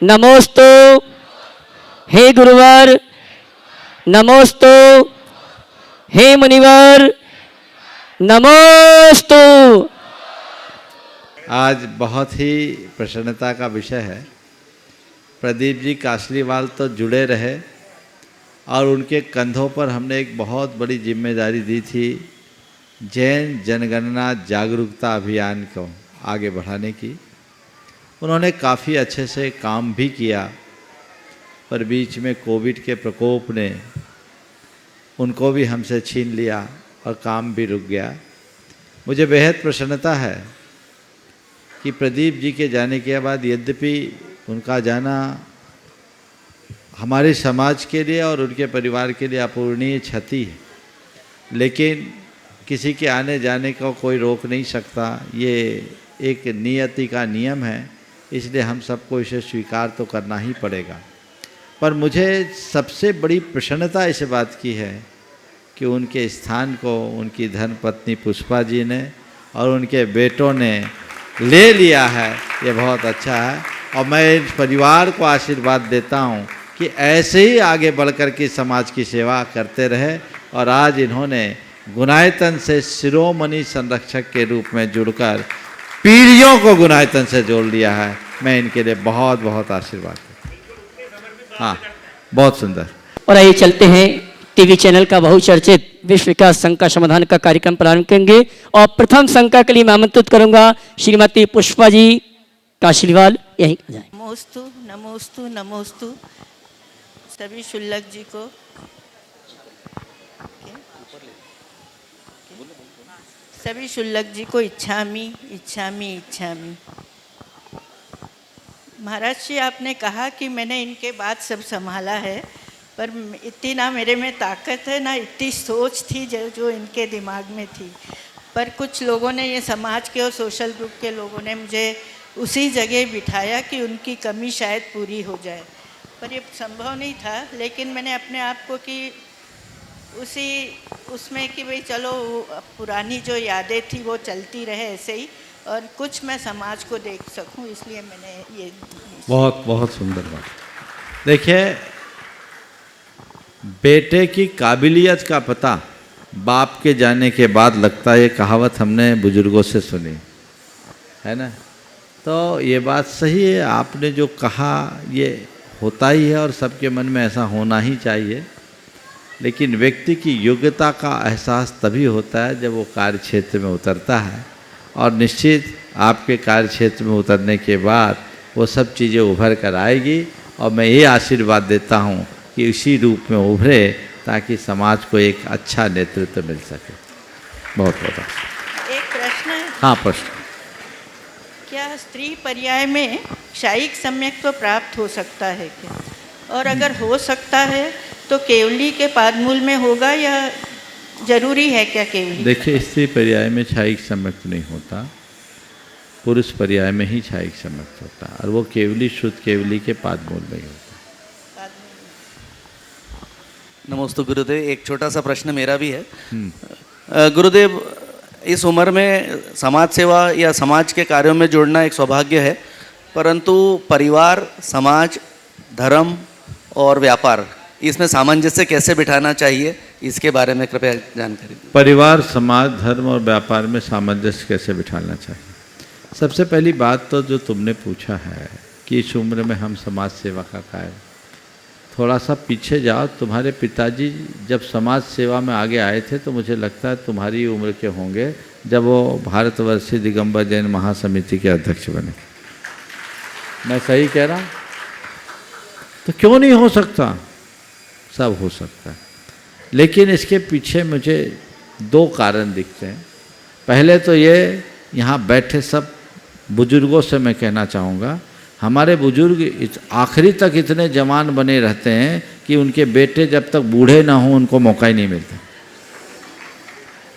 नमोस्तु हे गुरुवर, नमोस्तु हे मुनिवर, नमोस्तु। आज बहुत ही प्रसन्नता का विषय है। प्रदीप जी कासलीवाल तो जुड़े रहे और उनके कंधों पर हमने एक बहुत बड़ी जिम्मेदारी दी थी, जैन जनगणना जागरूकता अभियान को आगे बढ़ाने की। उन्होंने काफ़ी अच्छे से काम भी किया, पर बीच में कोविड के प्रकोप ने उनको भी हमसे छीन लिया और काम भी रुक गया। मुझे बेहद प्रसन्नता है कि प्रदीप जी के जाने के बाद, यद्यपि उनका जाना हमारे समाज के लिए और उनके परिवार के लिए अपूरणीय क्षति है, लेकिन किसी के आने जाने को कोई रोक नहीं सकता। ये एक नियति का नियम है, इसलिए हम सबको इसे स्वीकार तो करना ही पड़ेगा। पर मुझे सबसे बड़ी प्रसन्नता इस बात की है कि उनके स्थान को उनकी धर्मपत्नी पुष्पा जी ने और उनके बेटों ने ले लिया है। ये बहुत अच्छा है और मैं इस परिवार को आशीर्वाद देता हूँ कि ऐसे ही आगे बढ़कर के समाज की सेवा करते रहे। और आज इन्होंने गुणायतन से शिरोमणि संरक्षक के रूप में जुड़कर पीढ़ियों को गुणायतन से जोड़ लिया है। मैं इनके लिए बहुत बहुत आशीर्वाद देता हूँ। हाँ, बहुत सुंदर। और आइए चलते हैं, टीवी चैनल का बहुचर्चित विश्व विकास संघ का समाधान का कार्यक्रम प्रारंभ करेंगे और प्रथम शंका के लिए मैं आमंत्रित करूंगा श्रीमती पुष्पा जी कासलीवाल, यहीं आ जाए। नमोस्तु नमोस्तु नमोस्तु सभी शुल्लक जी को। सभी शुल्लक जी को इच्छामी इच्छामी इच्छामी। महाराज जी, आपने कहा कि मैंने इनके बाद सब संभाला है, पर इतनी ना मेरे में ताकत है ना इतनी सोच थी जो इनके दिमाग में थी। पर कुछ लोगों ने, ये समाज के और सोशल ग्रुप के लोगों ने मुझे उसी जगह बिठाया कि उनकी कमी शायद पूरी हो जाए, पर ये संभव नहीं था। लेकिन मैंने अपने आप को कि उसमें कि भाई चलो पुरानी जो यादें थी वो चलती रहे ऐसे ही, और कुछ मैं समाज को देख सकूं, इसलिए मैंने ये। बहुत बहुत सुंदर बात। देखिए, बेटे की काबिलियत का पता बाप के जाने के बाद लगता है। ये कहावत हमने बुजुर्गों से सुनी है ना, तो ये बात सही है। आपने जो कहा ये होता ही है और सबके मन में ऐसा होना ही चाहिए। लेकिन व्यक्ति की योग्यता का एहसास तभी होता है जब वो कार्य क्षेत्र में उतरता है, और निश्चित आपके कार्य क्षेत्र में उतरने के बाद वो सब चीज़ें उभर कर आएगी। और मैं ये आशीर्वाद देता हूँ कि इसी रूप में उभरे ताकि समाज को एक अच्छा नेतृत्व मिल सके। बहुत बहुत एक प्रश्न है। हाँ, प्रश्न। क्या स्त्री पर्याय में क्षायिक सम्यक्त्व प्राप्त हो सकता है क्या? और अगर हो सकता है तो केवली के पादमूल में होगा या जरूरी है क्या केवली? देखिए, स्त्री पर्याय में क्षायिक सम्यक्त्व नहीं होता, पुरुष पर्याय में ही क्षायिक सम्यक्त्व होता है, और वो केवली शुद्ध केवली के पादमूल में ही होता है। नमस्ते गुरुदेव, एक छोटा सा प्रश्न मेरा भी है। गुरुदेव, इस उम्र में समाज सेवा या समाज के कार्यों में जुड़ना एक सौभाग्य है, परंतु परिवार, समाज, धर्म और व्यापार, इसमें सामंजस्य कैसे बिठाना चाहिए, इसके बारे में कृपया जानकारी दें। परिवार, समाज, धर्म और व्यापार में सामंजस्य कैसे बिठाना चाहिए? सबसे पहली बात तो जो तुमने पूछा है कि इस उम्र में हम समाज सेवा का कार्य, थोड़ा सा पीछे जाओ। तुम्हारे पिताजी जब समाज सेवा में आगे आए थे तो मुझे लगता है तुम्हारी उम्र के होंगे जब वो भारतवर्षीय दिगंबर जैन महासमिति के अध्यक्ष बने। मैं सही कह रहा हूँ? तो क्यों नहीं हो सकता? सब हो सकता है, लेकिन इसके पीछे मुझे दो कारण दिखते हैं। पहले तो ये, यहाँ बैठे सब बुजुर्गों से मैं कहना चाहूँगा, हमारे बुजुर्ग आखिरी तक इतने जवान बने रहते हैं कि उनके बेटे जब तक बूढ़े ना हों उनको मौका ही नहीं मिलता।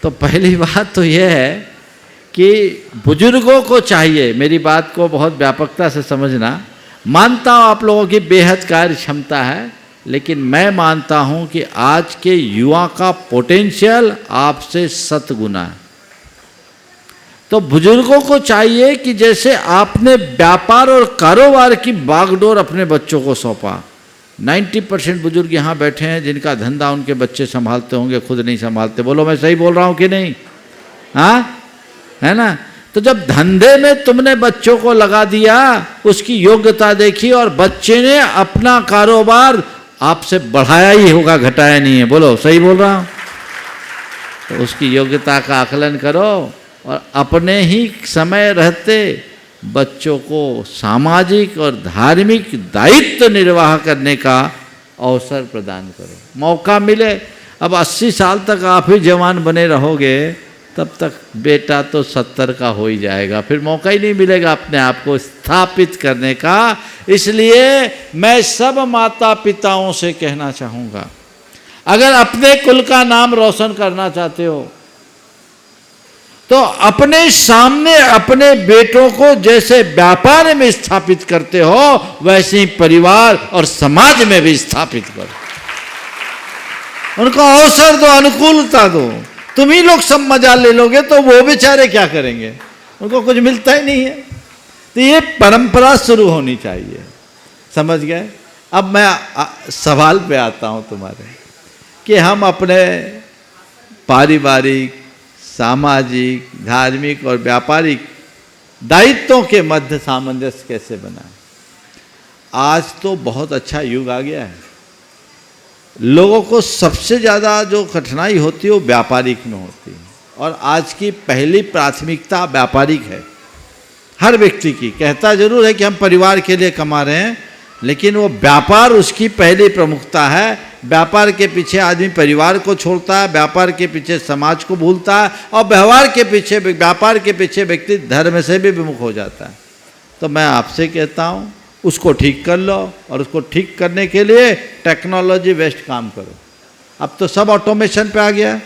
तो पहली बात तो यह है कि बुजुर्गों को चाहिए, मेरी बात को बहुत व्यापकता से समझना। मानता हूँ आप लोगों की बेहद कार्य क्षमता है, लेकिन मैं मानता हूँ कि आज के युवा का पोटेंशियल आपसे 7 गुना है। तो बुजुर्गों को चाहिए कि जैसे आपने व्यापार और कारोबार की बागडोर अपने बच्चों को सौंपा, 90% बुजुर्ग यहाँ बैठे हैं जिनका धंधा उनके बच्चे संभालते होंगे, खुद नहीं संभालते। बोलो मैं सही बोल रहा हूँ कि नहीं? हाँ, है ना? तो जब धंधे में तुमने बच्चों को लगा दिया, उसकी योग्यता देखी और बच्चे ने अपना कारोबार आपसे बढ़ाया ही होगा, घटाया नहीं है। बोलो सही बोल रहा हूँ? तो उसकी योग्यता का आकलन करो और अपने ही समय रहते बच्चों को सामाजिक और धार्मिक दायित्व निर्वाह करने का अवसर प्रदान करो। मौका मिले, अब 80 साल तक आप ही जवान बने रहोगे, तब तक बेटा तो 70 का हो ही जाएगा, फिर मौका ही नहीं मिलेगा अपने आप को स्थापित करने का। इसलिए मैं सब माता पिताओं से कहना चाहूँगा, अगर अपने कुल का नाम रोशन करना चाहते हो तो अपने सामने अपने बेटों को जैसे व्यापार में स्थापित करते हो, वैसे ही परिवार और समाज में भी स्थापित करो। उनको अवसर दो, अनुकूलता दो। तुम ही लोग सब मजा ले लोगे तो वो बेचारे क्या करेंगे? उनको कुछ मिलता ही नहीं है। तो ये परंपरा शुरू होनी चाहिए, समझ गए? अब मैं सवाल पे आता हूँ तुम्हारे, कि हम अपने पारिवारिक, सामाजिक, धार्मिक और व्यापारिक दायित्वों के मध्य सामंजस्य कैसे बनाएं? आज तो बहुत अच्छा युग आ गया है। लोगों को सबसे ज़्यादा जो कठिनाई होती है वो व्यापारिक में होती है, और आज की पहली प्राथमिकता व्यापारिक है। हर व्यक्ति की कहता जरूर है कि हम परिवार के लिए कमा रहे हैं, लेकिन वो व्यापार उसकी पहली प्रमुखता है। व्यापार के पीछे आदमी परिवार को छोड़ता है, व्यापार के पीछे समाज को भूलता है, और व्यापार के पीछे व्यक्ति धर्म से भी विमुख हो जाता है। तो मैं आपसे कहता हूँ, उसको ठीक कर लो, और उसको ठीक करने के लिए टेक्नोलॉजी बेस्ड काम करो। अब तो सब ऑटोमेशन पे आ गया है।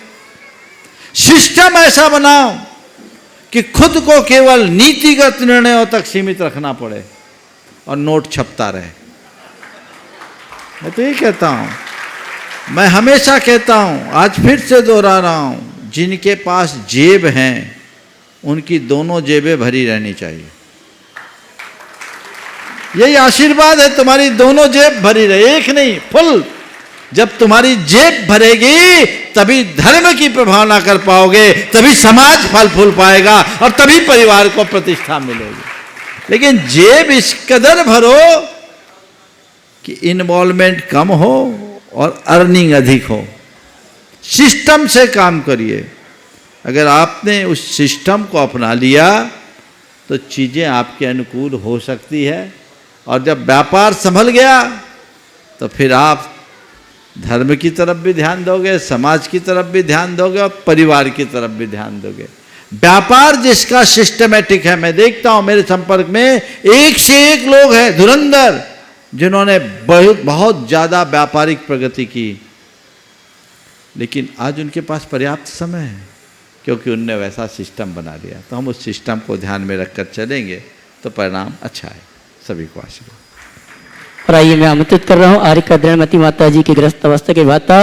सिस्टम ऐसा बनाओ कि खुद को केवल नीतिगत निर्णयों तक सीमित रखना पड़े और नोट छपता रहे। मैं तो ये कहता हूँ, मैं हमेशा कहता हूँ, आज फिर से दोहरा रहा हूँ, जिनके पास जेब हैं उनकी दोनों जेबें भरी रहनी चाहिए। यही आशीर्वाद है, तुम्हारी दोनों जेब भरी रहे, एक नहीं फुल। जब तुम्हारी जेब भरेगी तभी धर्म की प्रभावना कर पाओगे, तभी समाज फल फूल पाएगा, और तभी परिवार को प्रतिष्ठा मिलेगी। लेकिन जेब इस कदर भरो कि इन्वॉल्वमेंट कम हो और अर्निंग अधिक हो। सिस्टम से काम करिए। अगर आपने उस सिस्टम को अपना लिया तो चीज़ें आपके अनुकूल हो सकती है, और जब व्यापार संभल गया तो फिर आप धर्म की तरफ भी ध्यान दोगे, समाज की तरफ भी ध्यान दोगे, और परिवार की तरफ भी ध्यान दोगे। व्यापार जिसका सिस्टमेटिक है, मैं देखता हूं मेरे संपर्क में एक से एक लोग हैं धुरंधर, जिन्होंने बहुत ज़्यादा व्यापारिक प्रगति की, लेकिन आज उनके पास पर्याप्त समय है क्योंकि उनने वैसा सिस्टम बना लिया। तो हम उस सिस्टम को ध्यान में रखकर चलेंगे तो परिणाम अच्छा है। सभी को आशीर्वाद। और आइए मैं आमंत्रित कर रहा हूँ आर्यका द्रव्यमती माता जी की ग्रस्त अवस्था के माता,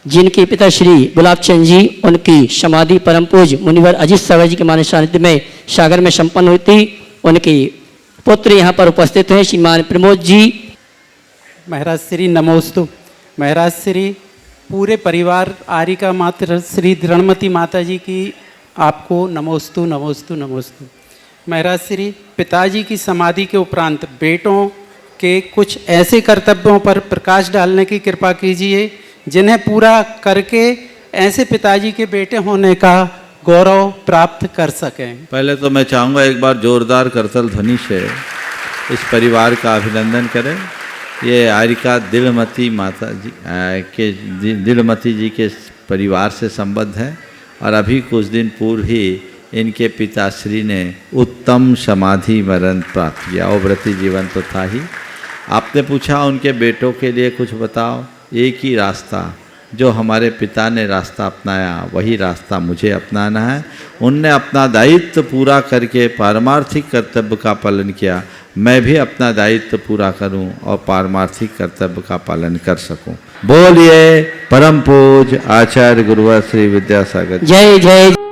जिनके पिता श्री गुलाब चंद जी, उनकी समाधि परम पूज्य मुनिवर अजीत सागर जी के मानस सानिध्य में सागर में संपन्न हुई थी। उनके पुत्र यहाँ पर उपस्थित हैं, श्रीमान प्रमोद जी। महाराज श्री नमोस्तु। महाराज श्री पूरे परिवार आर्यका माता श्री द्रव्यमती माता जी की आपको नमोस्तु नमोस्तु नमोस्तु। महाराज श्री पिताजी की समाधि के उपरांत बेटों के कुछ ऐसे कर्तव्यों पर प्रकाश डालने की कृपा कीजिए जिन्हें पूरा करके ऐसे पिताजी के बेटे होने का गौरव प्राप्त कर सकें। पहले तो मैं चाहूँगा एक बार जोरदार करतल ध्वनि से इस परिवार का अभिनंदन करें। ये आर्यका द्रव्यमती माता जी के द्रव्यमती जी के परिवार से संबद्ध है, और अभी कुछ दिन पूर्व ही इनके पिताश्री ने उत्तम समाधि मरण प्राप्त किया। अव्रती जीवन तो था ही। आपने पूछा उनके बेटों के लिए कुछ बताओ। एक ही रास्ता, जो हमारे पिता ने रास्ता अपनाया वही रास्ता मुझे अपनाना है। उनने अपना दायित्व पूरा करके पारमार्थिक कर्तव्य का पालन किया, मैं भी अपना दायित्व पूरा करूं और पारमार्थिक कर्तव्य का पालन कर सकूं। बोलिए परम पूज्य आचार्य गुरुवर श्री विद्यासागर। जय जय।